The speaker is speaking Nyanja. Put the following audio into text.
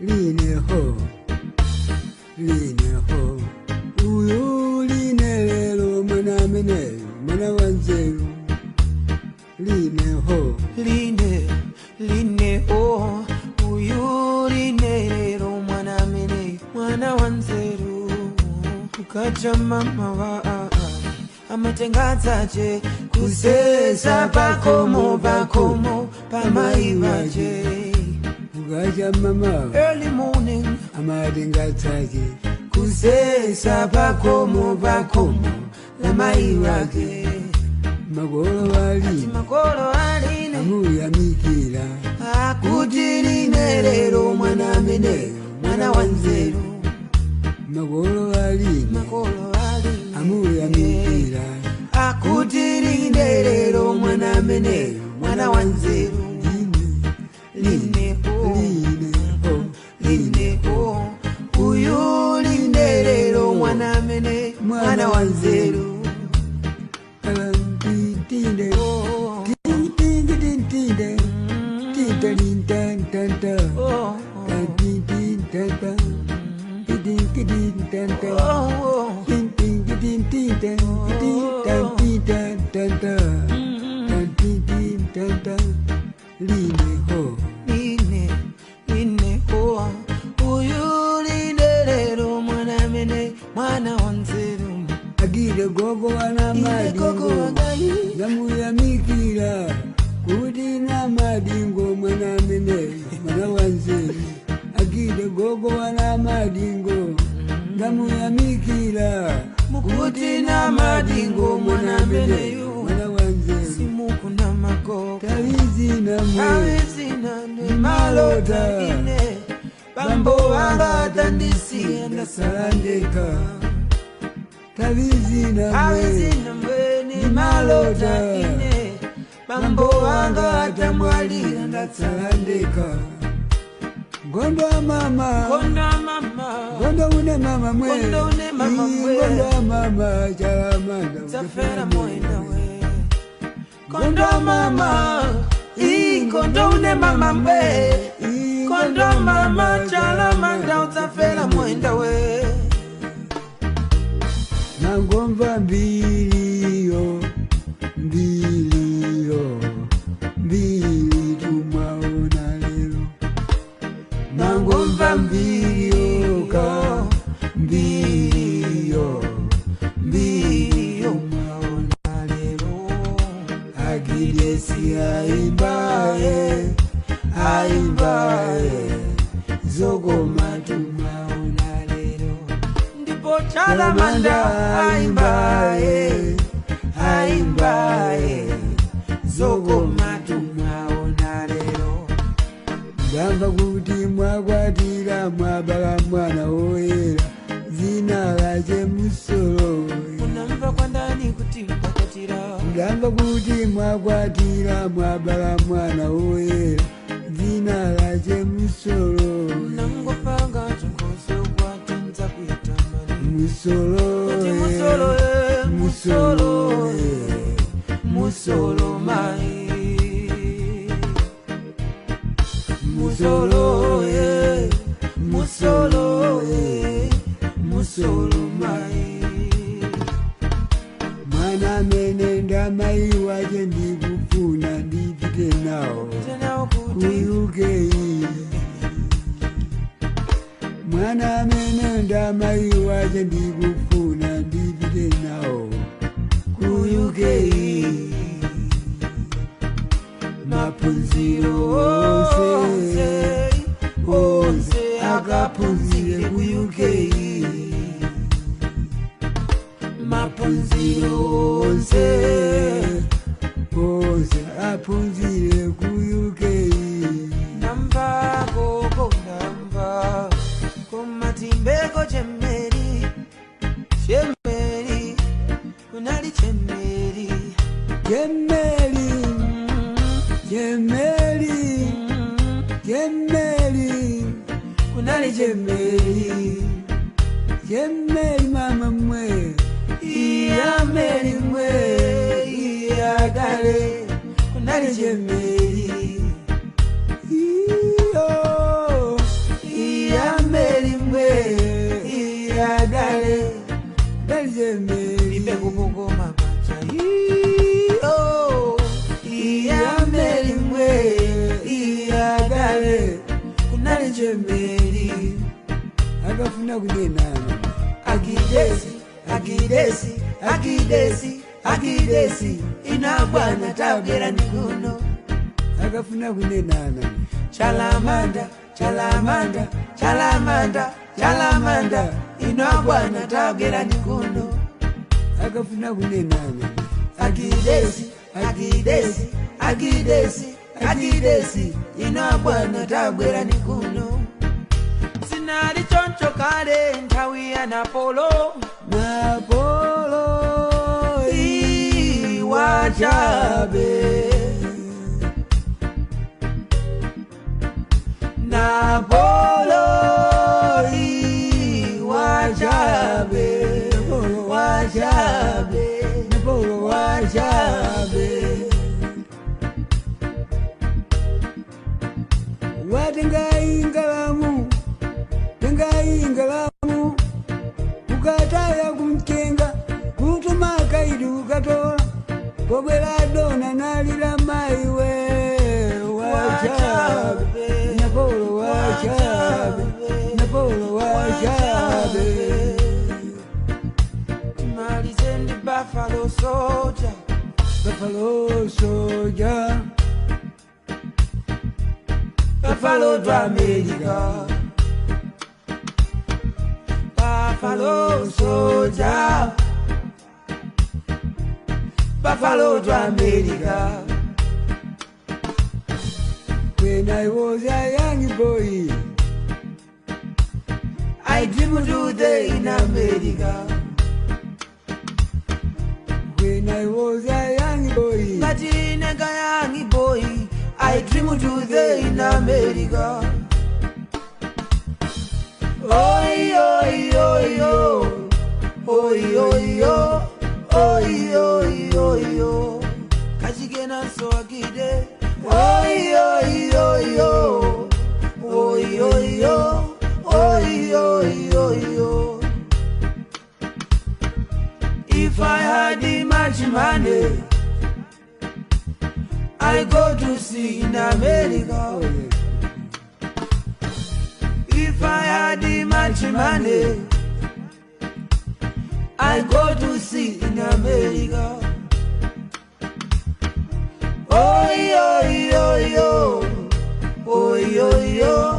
line ho uyu line lelo mwana mene mwana wanzeru line ho uyu line lelo mwana mene mwana wanzeru kukacha mama wa amatengadzaje kusesa pakomo pamaivaje kukacha mama early morning amatengadzaje kusesa pakomo lamaivaje magolo aline amuyamikira akuti line lelo mwana mene mwana wanzeru magolo aline amuyamikira akuti line lelo mwana mene mwana wanzeru line ho uyu line lelo mwana mene mwana wanzeru agire gogo wana madingo namuyamikira kuti na madingo mwana mene mwana wanzeru agire gogo wana madingo namuyamikira kuti na madingo mwana mene mwana wanzeru simukunda magogo talizina ni malota ine bambo wanga tandisiya ndasalandeka talizina ni malota ine bambo wanga tamwalira ndasalandeka gondo mama gondo une mama mwe gondo mama chalamanda tafera moenda we gondo mama gondo une mama mwe gondo mama chalamanda utafera moenda we nangomva mbiliyo tumaona lelo nangomva mbiliyo tumaona lelo agidesi aimbaye zogoma tumaona lelo ndipo chalamanda aimbaye zogoma tumaona lero ndamva kuti mwakwatira mwabala mwana woyera zina lache musolo unamva kwandani kuti mwakwatira ndamva kuti mwakwatira mwabala mwana woyera zina lache musolo nangopanga chongoso kwatenza kuitamani musolo mai mwana mene ndamai wache ndikufuna ndipite nawo kuyukei mwana mene ndamai wache ndikufuna ndipite nawo kuyukei mapunziro onse akapunzire kuyukei mapunziro onse apunzire kuyukei ndamva komatimbeko chemeri kunali chemeri kunali chemeri mama mwe iya meri mwe iya dale kunali chemeri iyo meri akafuna kunenana akidesi akidesi akidesi akidesi inabwana tabwera nikuno akafuna kunenana chalamanda chalamanda chalamanda chalamanda inabwana tabwera nikuno akafuna kunenana akidesi akidesi akidesi akidesi inabwana tabwera nikuno sinali choncho kale nthawi ya Napolo iwachabe Napolo iwachabe wachabe Napolo wachabe tengaingalamu ukataya kumchenga kutuma kaidi ukatola kobwela dona nalila maiwe wachabe Napolo wachabe Napolo wachabe timalizendi Buffalo Soldier Buffalo Soldier Buffalo to America Buffalo Soldier Buffalo to America. When I was a young boy I dreamed to day in America. When I was a young boy But in a young boy I dreamed to day in America. Oi, oi, oi, oi, oi, oi, oi, oi, oi, oi, Kajigena so agide. Oi, oi, oi, oi, oi, oi, oi, oi, oi. If I had much money, I go to see in America. If I had much money, I go to see in America. Oi, oi, oi, oi, oi, oi, oi.